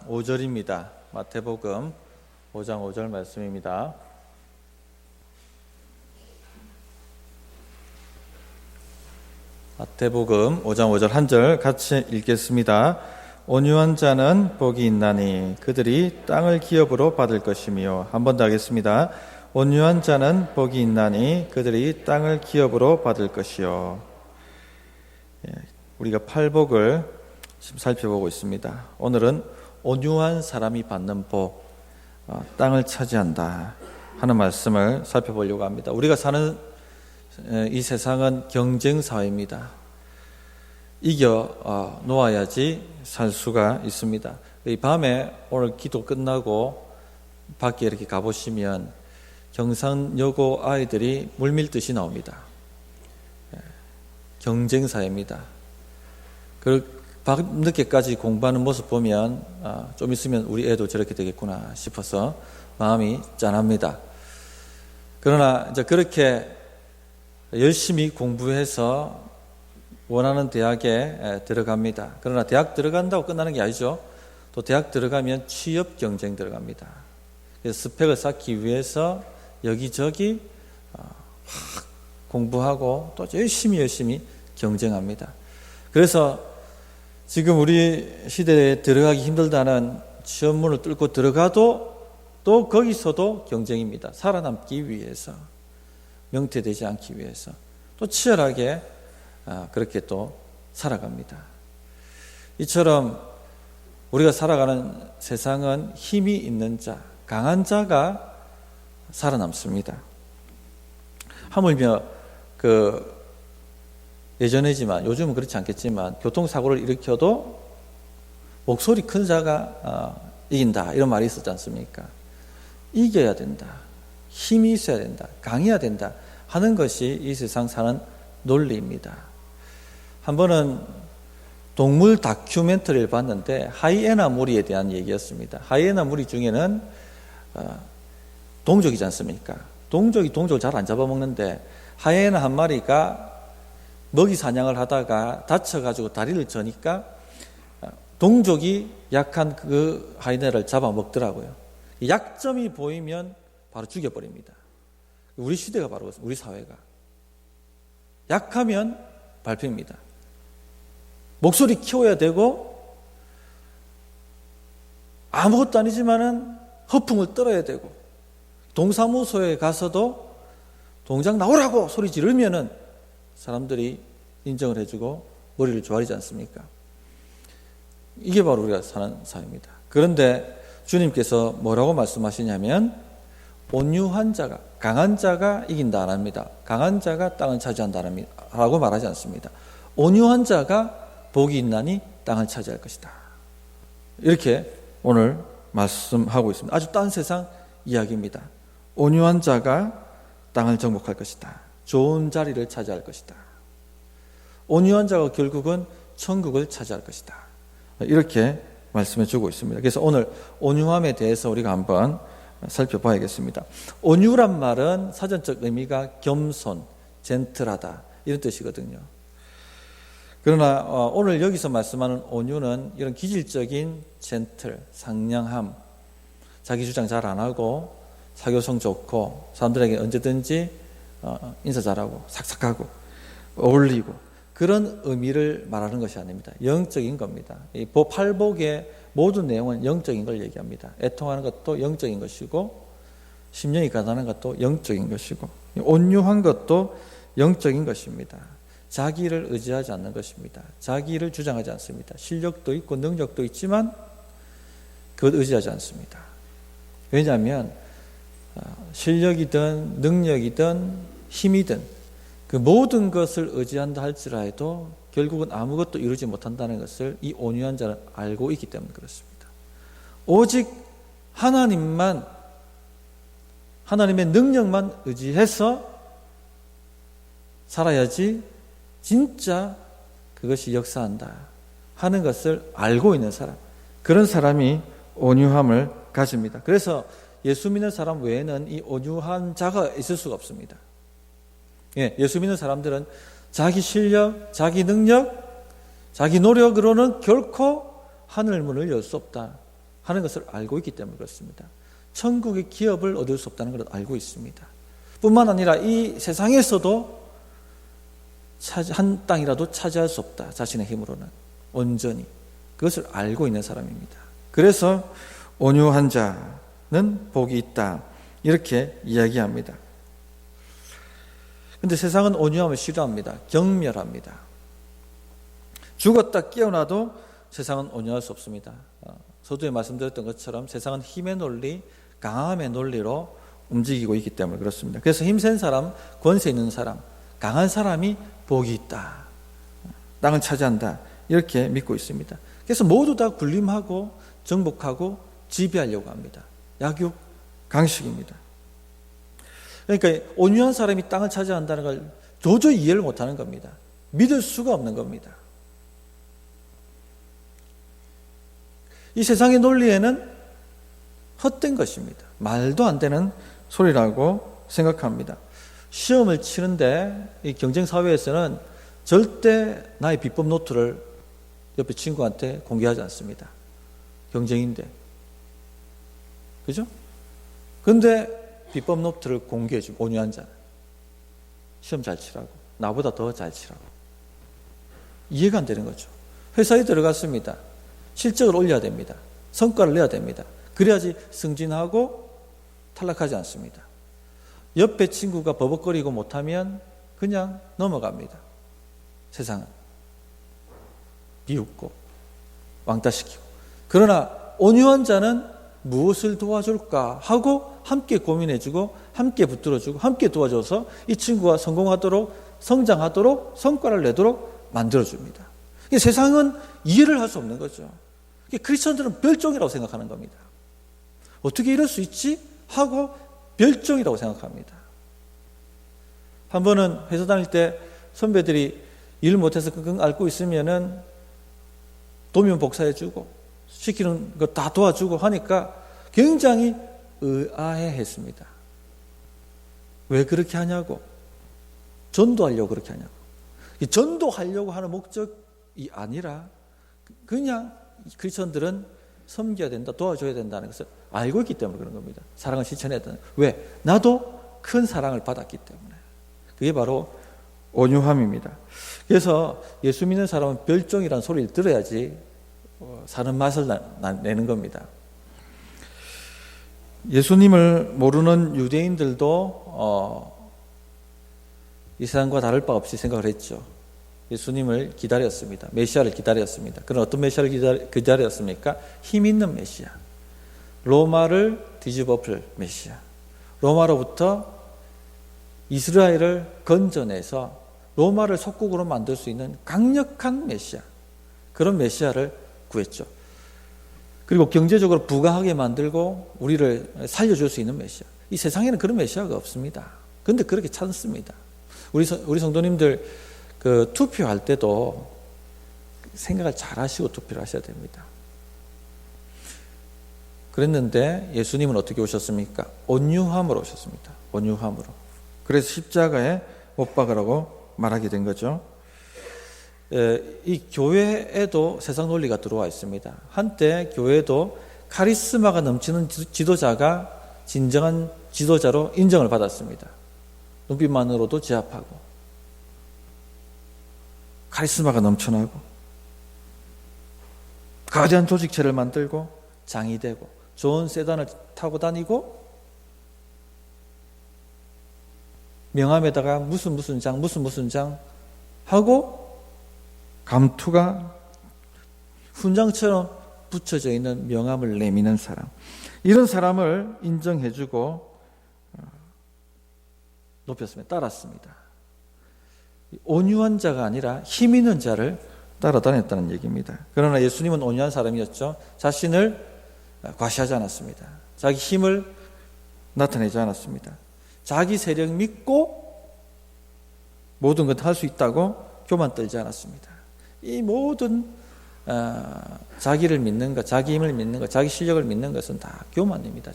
5절입니다. 마태복음 5장 5절 말씀입니다. 마태복음 5장 5절 한 절 같이 읽겠습니다. 온유한 자는 복이 있나니 그들이 땅을 기업으로 받을 것이며, 한 번 더 하겠습니다. 온유한 자는 복이 있나니 그들이 땅을 기업으로 받을 것이요. 우리가 팔복을 지금 살펴보고 있습니다. 오늘은 온유한 사람이 받는 복, 땅을 차지한다 하는 말씀을 살펴보려고 합니다. 우리가 사는 이 세상은 경쟁 사회입니다. 이겨 놓아야지 살 수가 있습니다. 이 밤에 오늘 기도 끝나고 밖에 이렇게 가보시면 경상여고 아이들이 물밀듯이 나옵니다. 경쟁 사회입니다. 밤늦게까지 공부하는 모습 보면 좀 있으면 우리 애도 저렇게 되겠구나 싶어서 마음이 짠합니다. 그러나 이제 그렇게 열심히 공부해서 원하는 대학에 들어갑니다. 그러나 대학 들어간다고 끝나는 게 아니죠. 또 대학 들어가면 취업 경쟁 들어갑니다. 그래서 스펙을 쌓기 위해서 여기저기 공부하고 또 열심히 경쟁합니다. 그래서 지금 우리 시대에 들어가기 힘들다는 시험문을 뚫고 들어가도 또 거기서도 경쟁입니다. 살아남기 위해서, 명퇴되지 않기 위해서 또 치열하게 그렇게 또 살아갑니다. 이처럼 우리가 살아가는 세상은 힘이 있는 자, 강한 자가 살아남습니다. 하물며 예전이지만 요즘은 그렇지 않겠지만 교통사고를 일으켜도 목소리 큰 자가 이긴다 이런 말이 있었지 않습니까? 이겨야 된다, 힘이 있어야 된다, 강해야 된다 하는 것이 이 세상 사는 논리입니다. 한 번은 동물 다큐멘터리를 봤는데 하이에나 무리에 대한 얘기였습니다. 하이에나 무리 중에는 동족이지 않습니까? 동족이 동족을 잘 안 잡아먹는데 하이에나 한 마리가 먹이 사냥을 하다가 다쳐가지고 다리를 저니까 동족이 약한 그 하이에나를 잡아먹더라고요. 약점이 보이면 바로 죽여버립니다. 우리 시대가 바로 우리 사회가 약하면 밟힙니다. 목소리 키워야 되고 아무것도 아니지만은 허풍을 떨어야 되고 동사무소에 가서도 동장 나오라고 소리 지르면은 사람들이 인정을 해주고 머리를 조아리지 않습니까? 이게 바로 우리가 사는 사회입니다. 그런데 주님께서 뭐라고 말씀하시냐면 온유한 자가, 강한 자가 이긴다 안 합니다. 강한 자가 땅을 차지한다 라고 말하지 않습니다. 온유한 자가 복이 있나니 땅을 차지할 것이다. 이렇게 오늘 말씀하고 있습니다. 아주 딴 세상 이야기입니다. 온유한 자가 땅을 정복할 것이다. 좋은 자리를 차지할 것이다. 온유한 자가 결국은 천국을 차지할 것이다. 이렇게 말씀해 주고 있습니다. 그래서 오늘 온유함에 대해서 우리가 한번 살펴봐야겠습니다. 온유란 말은 사전적 의미가 겸손, 젠틀하다 이런 뜻이거든요. 그러나 오늘 여기서 말씀하는 온유는 이런 기질적인 젠틀, 상냥함, 자기 주장 잘 안 하고 사교성 좋고 사람들에게 언제든지 인사 잘하고 삭삭하고 어울리고 그런 의미를 말하는 것이 아닙니다. 영적인 겁니다. 이 팔복의 모든 내용은 영적인 걸 얘기합니다. 애통하는 것도 영적인 것이고 심령이 가난한 것도 영적인 것이고 온유한 것도 영적인 것입니다. 자기를 의지하지 않는 것입니다. 자기를 주장하지 않습니다. 실력도 있고 능력도 있지만 그것 의지하지 않습니다. 왜냐하면 실력이든 능력이든 힘이든 그 모든 것을 의지한다 할지라도 결국은 아무것도 이루지 못한다는 것을 이 온유한 자는 알고 있기 때문에 그렇습니다. 오직 하나님만, 하나님의 능력만 의지해서 살아야지 진짜 그것이 역사한다 하는 것을 알고 있는 사람, 그런 사람이 온유함을 가집니다. 그래서 예수 믿는 사람 외에는 이 온유한 자가 있을 수가 없습니다. 예수 믿는 사람들은 자기 실력, 자기 능력, 자기 노력으로는 결코 하늘 문을 열 수 없다 하는 것을 알고 있기 때문에 그렇습니다. 천국의 기업을 얻을 수 없다는 걸 알고 있습니다. 뿐만 아니라 이 세상에서도 한 땅이라도 차지할 수 없다. 자신의 힘으로는 온전히 그것을 알고 있는 사람입니다. 그래서 온유한 자는 복이 있다. 이렇게 이야기합니다. 그런데 세상은 온유함을 싫어합니다. 경멸합니다. 죽었다 깨어나도 세상은 온유할 수 없습니다. 서두에 말씀드렸던 것처럼 세상은 힘의 논리, 강함의 논리로 움직이고 있기 때문에 그렇습니다. 그래서 힘센 사람, 권세 있는 사람, 강한 사람이 복이 있다. 땅을 차지한다. 이렇게 믿고 있습니다. 그래서 모두 다 군림하고 정복하고 지배하려고 합니다. 약육, 강식입니다. 그러니까 온유한 사람이 땅을 차지한다는 걸 도저히 이해를 못하는 겁니다. 믿을 수가 없는 겁니다. 이 세상의 논리에는 헛된 것입니다. 말도 안 되는 소리라고 생각합니다. 시험을 치는데 이 경쟁 사회에서는 절대 나의 비법 노트를 옆에 친구한테 공개하지 않습니다. 경쟁인데. 그죠? 근데 비법 노트를 공개해주고 온유한 자는 시험 잘 치라고, 나보다 더 잘 치라고. 이해가 안 되는 거죠. 회사에 들어갔습니다. 실적을 올려야 됩니다. 성과를 내야 됩니다. 그래야지 승진하고 탈락하지 않습니다. 옆에 친구가 버벅거리고 못하면 그냥 넘어갑니다. 세상은 비웃고 왕따시키고. 그러나 온유한 자는 무엇을 도와줄까 하고 함께 고민해주고 함께 붙들어주고 함께 도와줘서 이 친구가 성공하도록 성장하도록 성과를 내도록 만들어줍니다. 세상은 이해를 할 수 없는 거죠. 크리스천들은 별종이라고 생각하는 겁니다. 어떻게 이럴 수 있지? 하고 별종이라고 생각합니다. 한 번은 회사 다닐 때 선배들이 일 못해서 끙끙 앓고 있으면은 도면 복사해주고 시키는 거 다 도와주고 하니까 굉장히 의아해 했습니다. 왜 그렇게 하냐고. 전도하려고 그렇게 하냐고. 전도하려고 하는 목적이 아니라 그냥 크리스천들은 섬겨야 된다, 도와줘야 된다는 것을 알고 있기 때문에 그런 겁니다. 사랑을 실천해야 된다. 왜? 나도 큰 사랑을 받았기 때문에. 그게 바로 온유함입니다. 그래서 예수 믿는 사람은 별종이라는 소리를 들어야지 사는 맛을 내는 겁니다. 예수님을 모르는 유대인들도 이 세상과 다를 바 없이 생각을 했죠. 예수님을 기다렸습니다. 메시아를 기다렸습니다. 그런 어떤 메시아를 기다렸습니까? 힘 있는 메시아. 로마를 뒤집어 엎을 메시아. 로마로부터 이스라엘을 건져내서 로마를 속국으로 만들 수 있는 강력한 메시아. 그런 메시아를 구했죠. 그리고 경제적으로 부강하게 만들고 우리를 살려줄 수 있는 메시아. 이 세상에는 그런 메시아가 없습니다. 그런데 그렇게 찾습니다. 우리 성도님들 투표할 때도 생각을 잘 하시고 투표를 하셔야 됩니다. 그랬는데 예수님은 어떻게 오셨습니까? 온유함으로 오셨습니다. 온유함으로. 그래서 십자가에 못 박으라고 말하게 된 거죠. 이 교회에도 세상 논리가 들어와 있습니다. 한때 교회도 카리스마가 넘치는 지도자가 진정한 지도자로 인정을 받았습니다. 눈빛만으로도 제압하고 카리스마가 넘쳐나고 거대한 조직체를 만들고 장이 되고 좋은 세단을 타고 다니고 명함에다가 무슨 장 하고 감투가 훈장처럼 붙여져 있는 명함을 내미는 사람, 이런 사람을 인정해주고 높였습니다. 따랐습니다. 온유한 자가 아니라 힘 있는 자를 따라다녔다는 얘기입니다. 그러나 예수님은 온유한 사람이었죠. 자신을 과시하지 않았습니다. 자기 힘을 나타내지 않았습니다. 자기 세력 믿고 모든 것 할 수 있다고 교만 떨지 않았습니다. 이 모든 자기를 믿는 것, 자기 힘을 믿는 것, 자기 실력을 믿는 것은 다 교만입니다.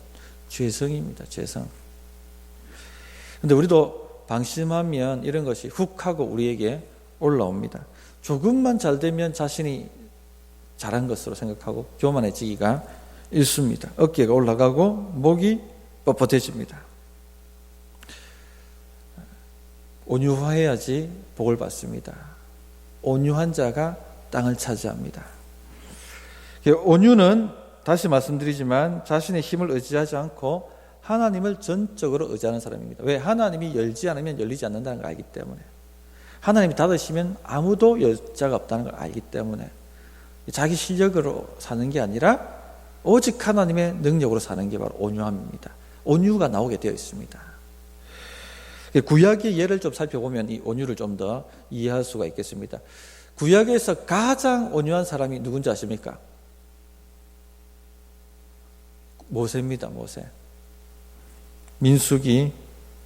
죄성입니다. 죄성. 그런데 우리도 방심하면 이런 것이 훅 하고 우리에게 올라옵니다. 조금만 잘 되면 자신이 잘한 것으로 생각하고 교만해지기가 있습니다. 어깨가 올라가고 목이 뻣뻣해집니다. 온유해야지 복을 받습니다. 온유한 자가 땅을 차지합니다. 온유는 다시 말씀드리지만 자신의 힘을 의지하지 않고 하나님을 전적으로 의지하는 사람입니다. 왜? 하나님이 열지 않으면 열리지 않는다는 걸 알기 때문에, 하나님이 닫으시면 아무도 여자가 없다는 걸 알기 때문에 자기 실력으로 사는 게 아니라 오직 하나님의 능력으로 사는 게 바로 온유함입니다. 온유가 나오게 되어 있습니다. 구약의 예를 좀 살펴보면 이 온유를 좀 더 이해할 수가 있겠습니다. 구약에서 가장 온유한 사람이 누군지 아십니까? 모세입니다. 모세. 민수기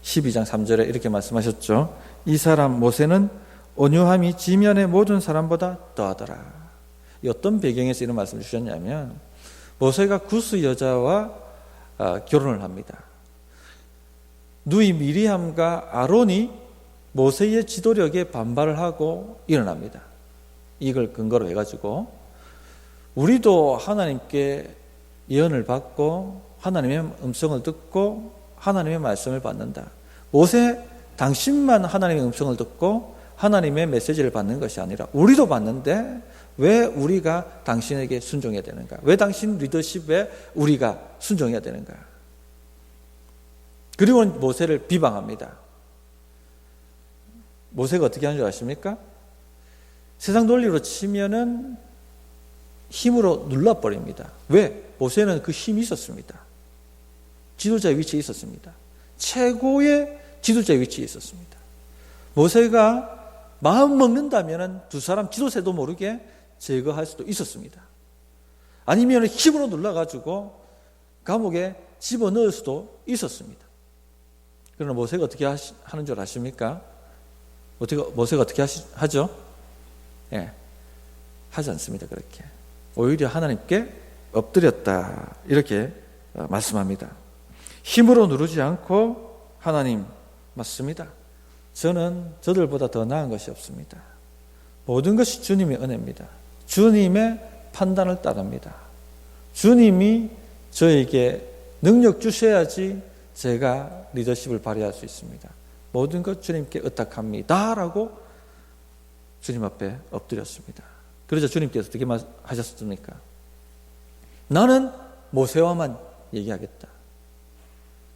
12장 3절에 이렇게 말씀하셨죠. 이 사람 모세는 온유함이 지면의 모든 사람보다 더하더라. 어떤 배경에서 이런 말씀을 주셨냐면, 모세가 구스 여자와 결혼을 합니다. 누이 미리암과 아론이 모세의 지도력에 반발을 하고 일어납니다. 이걸 근거로 해가지고 우리도 하나님께 예언을 받고 하나님의 음성을 듣고 하나님의 말씀을 받는다. 모세, 당신만 하나님의 음성을 듣고 하나님의 메시지를 받는 것이 아니라 우리도 받는데 왜 우리가 당신에게 순종해야 되는가? 왜 당신 리더십에 우리가 순종해야 되는가? 그리고 모세를 비방합니다. 모세가 어떻게 하는 줄 아십니까? 세상 논리로 치면은 힘으로 눌러버립니다. 왜? 모세는 그 힘이 있었습니다. 지도자의 위치에 있었습니다. 최고의 지도자의 위치에 있었습니다. 모세가 마음 먹는다면 두 사람 지도세도 모르게 제거할 수도 있었습니다. 아니면 힘으로 눌러가지고 감옥에 집어넣을 수도 있었습니다. 그러나 모세가 어떻게 하는 줄 아십니까? 모세가 어떻게 하죠? 예, 하지 않습니다. 그렇게. 오히려 하나님께 엎드렸다. 이렇게 말씀합니다. 힘으로 누르지 않고 하나님, 맞습니다. 저는 저들보다 더 나은 것이 없습니다. 모든 것이 주님의 은혜입니다. 주님의 판단을 따릅니다. 주님이 저에게 능력 주셔야지 제가 리더십을 발휘할 수 있습니다. 모든 것 주님께 의탁합니다 라고 주님 앞에 엎드렸습니다. 그러자 주님께서 어떻게 하셨습니까? 나는 모세와만 얘기하겠다.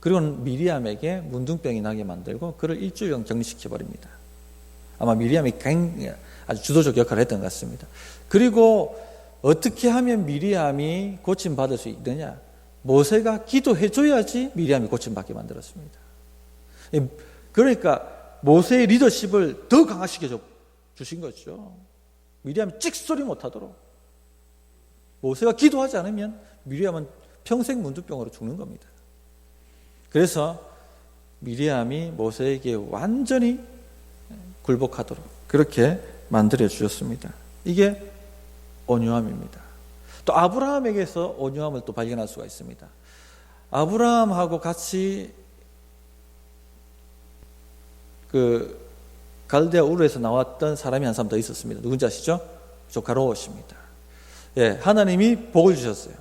그리고 미리암에게 문둥병이 나게 만들고 그를 일주일간 격리시켜버립니다. 아마 미리암이 아주 주도적 역할을 했던 것 같습니다. 그리고 어떻게 하면 미리암이 고침받을 수 있느냐? 모세가 기도해줘야지 미리암이 고침받게 만들었습니다. 그러니까 모세의 리더십을 더 강화시켜 주신 거죠. 미리암이 찍소리 못하도록. 모세가 기도하지 않으면 미리암은 평생 문둥병으로 죽는 겁니다. 그래서 미리암이 모세에게 완전히 굴복하도록 그렇게 만들어 주셨습니다. 이게 온유함입니다. 또 아브라함에게서 온유함을 또 발견할 수가 있습니다. 아브라함하고 같이 그 갈대아 우르에서 나왔던 사람이 한 사람 더 있었습니다. 누군지 아시죠? 조카 롯입니다. 예, 하나님이 복을 주셨어요.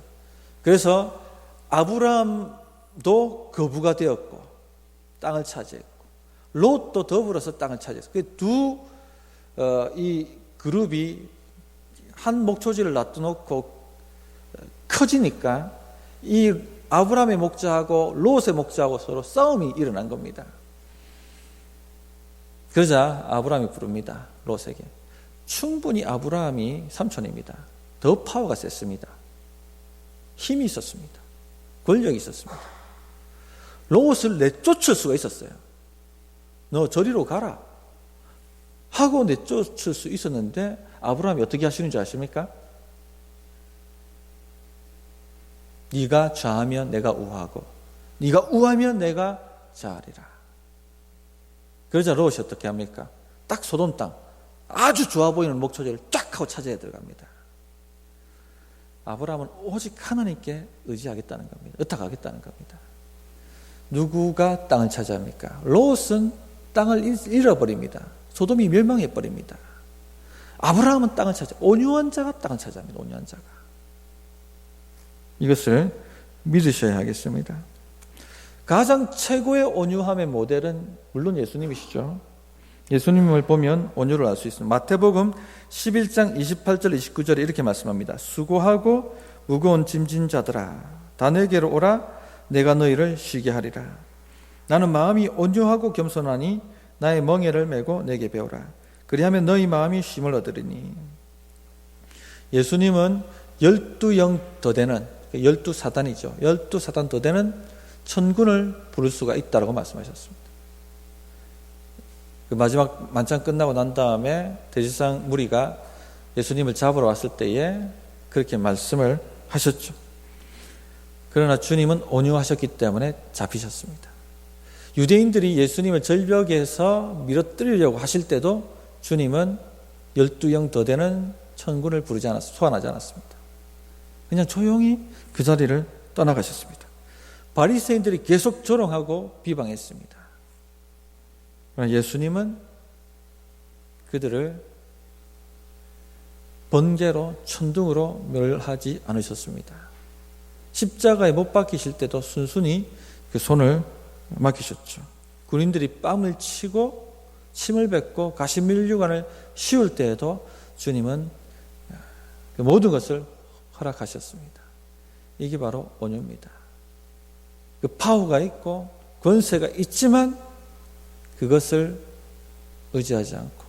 그래서 아브라함도 거부가 되었고 땅을 차지했고 롯도 더불어서 땅을 차지했어요. 이 그룹이 한 목초지를 놔두놓고 커지니까 이 아브라함의 목자하고 롯의 목자하고 서로 싸움이 일어난 겁니다. 그러자 아브라함이 부릅니다. 롯에게. 충분히 아브라함이 삼촌입니다. 더 파워가 셌습니다. 힘이 있었습니다. 권력이 있었습니다. 롯을 내쫓을 수가 있었어요. 너 저리로 가라 하고 내쫓을 수 있었는데 아브라함이 어떻게 하시는지 아십니까? 네가 좌하면 내가 우하고 네가 우하면 내가 좌하리라. 그러자 롯이 어떻게 합니까? 딱 소돔 땅 아주 좋아 보이는 목초지를 쫙 하고 차지해 들어갑니다. 아브라함은 오직 하나님께 의지하겠다는 겁니다. 의탁하겠다는 겁니다. 누구가 땅을 차지합니까? 롯은 땅을 잃어버립니다. 소돔이 멸망해버립니다. 아브라함은 땅을 차지, 온유한 자가 땅을 차지합니다. 온유한 자가. 이것을 믿으셔야 하겠습니다. 가장 최고의 온유함의 모델은 물론 예수님이시죠. 예수님을 보면 온유를 알 수 있습니다. 마태복음 11장 28절 29절에 이렇게 말씀합니다. 수고하고 무거운 짐진 자들아 다 내게로 오라 내가 너희를 쉬게 하리라. 나는 마음이 온유하고 겸손하니 나의 멍에를 메고 내게 배우라. 그리하면 너희 마음이 쉼을 얻으리니. 예수님은 12영 더 되는 12사단이죠. 12사단 더 되는 천군을 부를 수가 있다고 말씀하셨습니다. 그 마지막 만찬 끝나고 난 다음에 대제사장 무리가 예수님을 잡으러 왔을 때에 그렇게 말씀을 하셨죠. 그러나 주님은 온유하셨기 때문에 잡히셨습니다. 유대인들이 예수님을 절벽에서 밀어뜨리려고 하실 때도 주님은 12영 더 되는 천군을 소환하지 않았습니다. 그냥 조용히 그 자리를 떠나가셨습니다. 바리새인들이 계속 조롱하고 비방했습니다. 그러나 예수님은 그들을 번개로 천둥으로 멸하지 않으셨습니다. 십자가에 못 박히실 때도 순순히 그 손을 맡기셨죠. 군인들이 뺨을 치고 침을 뱉고 가시밀류관을 씌울 때에도 주님은 그 모든 것을 허락하셨습니다. 이게 바로 온유입니다. 그 파워가 있고 권세가 있지만 그것을 의지하지 않고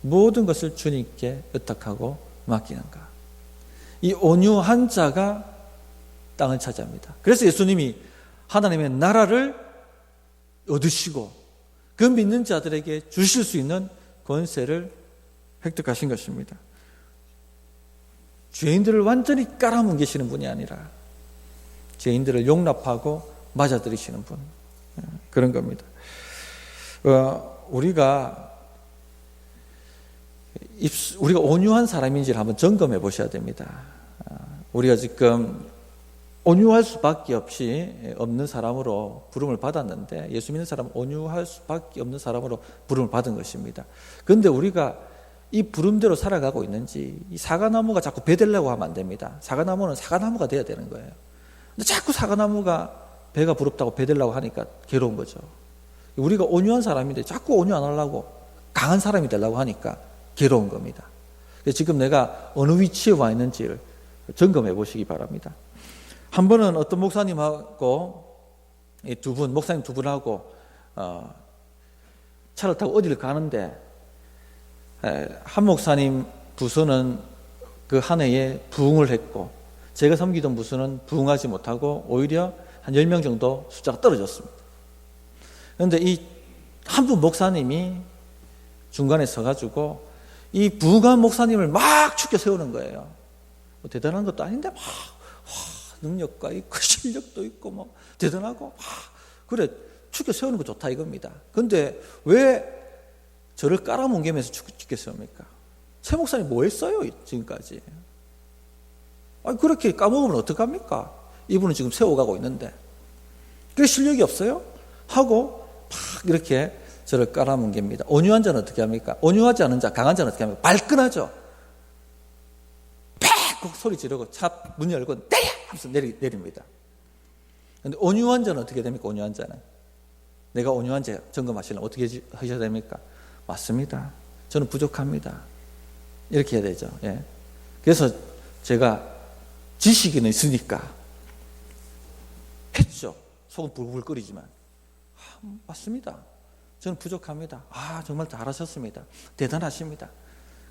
모든 것을 주님께 의탁하고 맡기는가. 이 온유한 자가 땅을 차지합니다. 그래서 예수님이 하나님의 나라를 얻으시고 그 믿는 자들에게 주실 수 있는 권세를 획득하신 것입니다. 죄인들을 완전히 깔아뭉개시는 분이 아니라 죄인들을 용납하고 맞아들이시는 분, 그런 겁니다. 우리가 온유한 사람인지를 한번 점검해 보셔야 됩니다. 우리가 지금 온유할 수밖에 없는 사람으로 부름을 받았는데, 예수 믿는 사람은 온유할 수밖에 없는 사람으로 부름을 받은 것입니다. 그런데 우리가 이 부름대로 살아가고 있는지, 이 사과나무가 자꾸 배되려고 하면 안 됩니다. 사과나무는 사과나무가 돼야 되는 거예요. 근데 자꾸 사과나무가 배가 부럽다고 배되려고 하니까 괴로운 거죠. 우리가 온유한 사람인데 자꾸 온유 안 하려고 강한 사람이 되려고 하니까 괴로운 겁니다. 지금 내가 어느 위치에 와 있는지를 점검해 보시기 바랍니다. 한 번은 어떤 목사님하고 목사님 두 분하고 차를 타고 어디를 가는데, 한 목사님 부서는 그 한 해에 부흥을 했고, 제가 섬기던 부서는 부흥하지 못하고 오히려 한 10명 정도 숫자가 떨어졌습니다. 그런데 이 한 분 목사님이 중간에 서가지고 이 부흥한 목사님을 막 축켜 세우는 거예요. 뭐 대단한 것도 아닌데 막 능력과 있고 실력도 있고 뭐 대단하고 그래 축켜 세우는 거 좋다 이겁니다. 그런데 왜 저를 깔아뭉개면서 축켜 세웁니까? 최 목사님 뭐 했어요 지금까지? 그렇게 까먹으면 어떡합니까? 이분은 지금 세워가고 있는데 그게 실력이 없어요? 하고 막 이렇게 저를 깔아뭉갭니다. 온유한 자는 어떻게 합니까? 온유하지 않은 자, 강한 자는 어떻게 합니까? 발끈하죠. 팍 소리 지르고 차 문 열고 때려 하면서 내립니다. 그런데 온유한 자는 어떻게 됩니까? 온유한 자는 내가 온유한 자 점검하시려면 어떻게 하셔야 됩니까? 맞습니다. 저는 부족합니다. 이렇게 해야 되죠. 예. 그래서 제가 지식은 있으니까 했죠. 속은 불불 끓이지만 맞습니다. 저는 부족합니다. 정말 잘하셨습니다. 대단하십니다.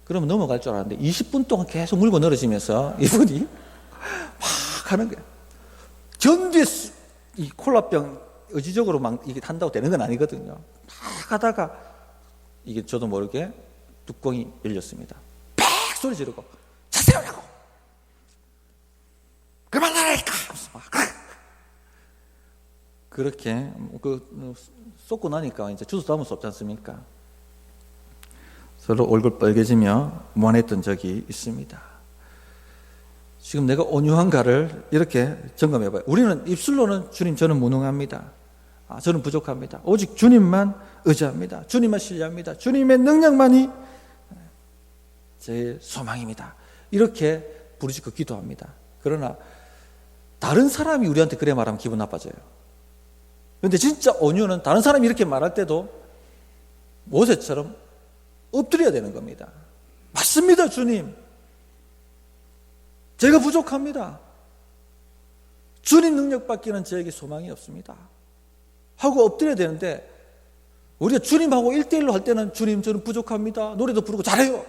그러면 넘어갈 줄 알았는데 20분 동안 계속 물고 늘어지면서 이분이 막 하는 거예요. 견딜 이 콜라병 의지적으로 막 이게 한다고 되는 건 아니거든요. 막 하다가 이게 저도 모르게 뚜껑이 열렸습니다. 팍 소리 지르고 차 세우라고 그만하라니까 그렇게 쏟고 나니까 이제 주워 담을 수 없지 않습니까? 서로 얼굴 빨개지며 무안했던 적이 있습니다. 지금 내가 온유한가를 이렇게 점검해봐요. 우리는 입술로는 주님 저는 무능합니다. 저는 부족합니다. 오직 주님만 의지합니다. 주님만 신뢰합니다. 주님의 능력만이 제 소망입니다. 이렇게 부르짖고 기도합니다. 그러나 다른 사람이 우리한테 그래 말하면 기분 나빠져요. 그런데 진짜 온유는 다른 사람이 이렇게 말할 때도 모세처럼 엎드려야 되는 겁니다. 맞습니다, 주님. 제가 부족합니다. 주님 능력밖에는 저에게 소망이 없습니다. 하고 엎드려야 되는데, 우리가 주님하고 1대1로 할 때는 주님 저는 부족합니다. 노래도 부르고 잘해요.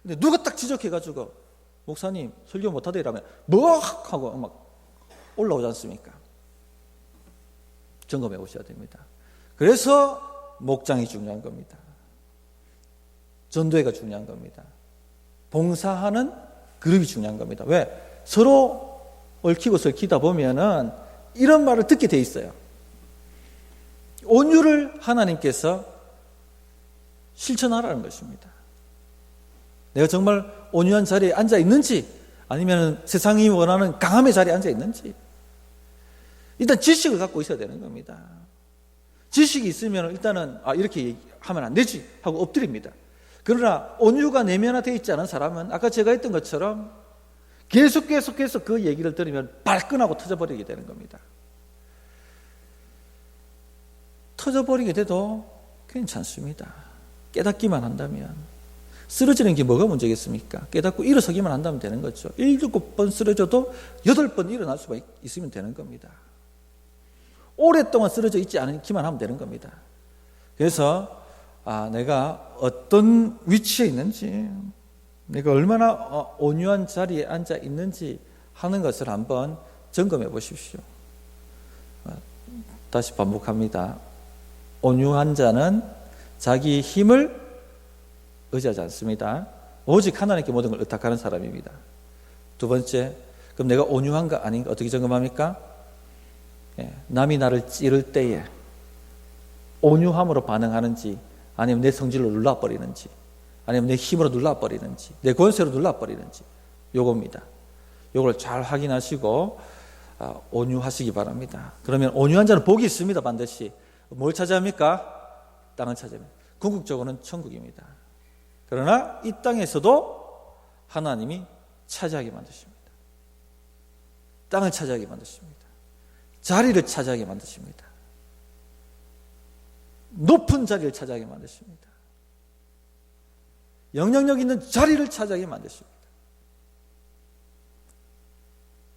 근데 누가 딱 지적해가지고 목사님 설교 못하다 이러면 뭐 하고 막 올라오지 않습니까? 점검해 보셔야 됩니다. 그래서 목장이 중요한 겁니다. 전도회가 중요한 겁니다. 봉사하는 그룹이 중요한 겁니다. 왜? 서로 얽히고 설키다 보면은 이런 말을 듣게 돼 있어요. 온유를 하나님께서 실천하라는 것입니다. 내가 정말 온유한 자리에 앉아 있는지, 아니면 세상이 원하는 강함의 자리에 앉아 있는지, 일단 지식을 갖고 있어야 되는 겁니다. 지식이 있으면 일단은 이렇게 하면 안 되지 하고 엎드립니다. 그러나 온유가 내면화되어 있지 않은 사람은 아까 제가 했던 것처럼 계속해서 그 얘기를 들으면 발끈하고 터져버리게 되는 겁니다. 터져버리게 돼도 괜찮습니다. 깨닫기만 한다면. 쓰러지는 게 뭐가 문제겠습니까? 깨닫고 일어서기만 한다면 되는 거죠. 7번 쓰러져도 8번 일어날 수가 있으면 되는 겁니다. 오랫동안 쓰러져 있지 않기만 하면 되는 겁니다. 그래서 내가 어떤 위치에 있는지, 내가 얼마나 온유한 자리에 앉아 있는지 하는 것을 한번 점검해 보십시오. 다시 반복합니다. 온유한 자는 자기 힘을 의지하지 않습니다. 오직 하나님께 모든 걸 의탁하는 사람입니다. 두 번째, 그럼 내가 온유한가 아닌가 어떻게 점검합니까? 남이 나를 찌를 때에 온유함으로 반응하는지, 아니면 내 성질로 눌러버리는지, 아니면 내 힘으로 눌러버리는지, 내 권세로 눌러버리는지, 요겁니다. 요걸 잘 확인하시고 온유하시기 바랍니다. 그러면 온유한 자는 복이 있습니다. 반드시. 뭘 차지합니까? 땅을 차지합니다. 궁극적으로는 천국입니다. 그러나 이 땅에서도 하나님이 차지하게 만드십니다. 땅을 차지하게 만드십니다. 자리를 차지하게 만드십니다. 높은 자리를 차지하게 만드십니다. 영향력 있는 자리를 차지하게 만드십니다.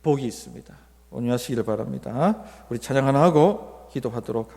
복이 있습니다. 온유하시기를 바랍니다. 우리 찬양 하나 하고 기도하도록 하겠습니다.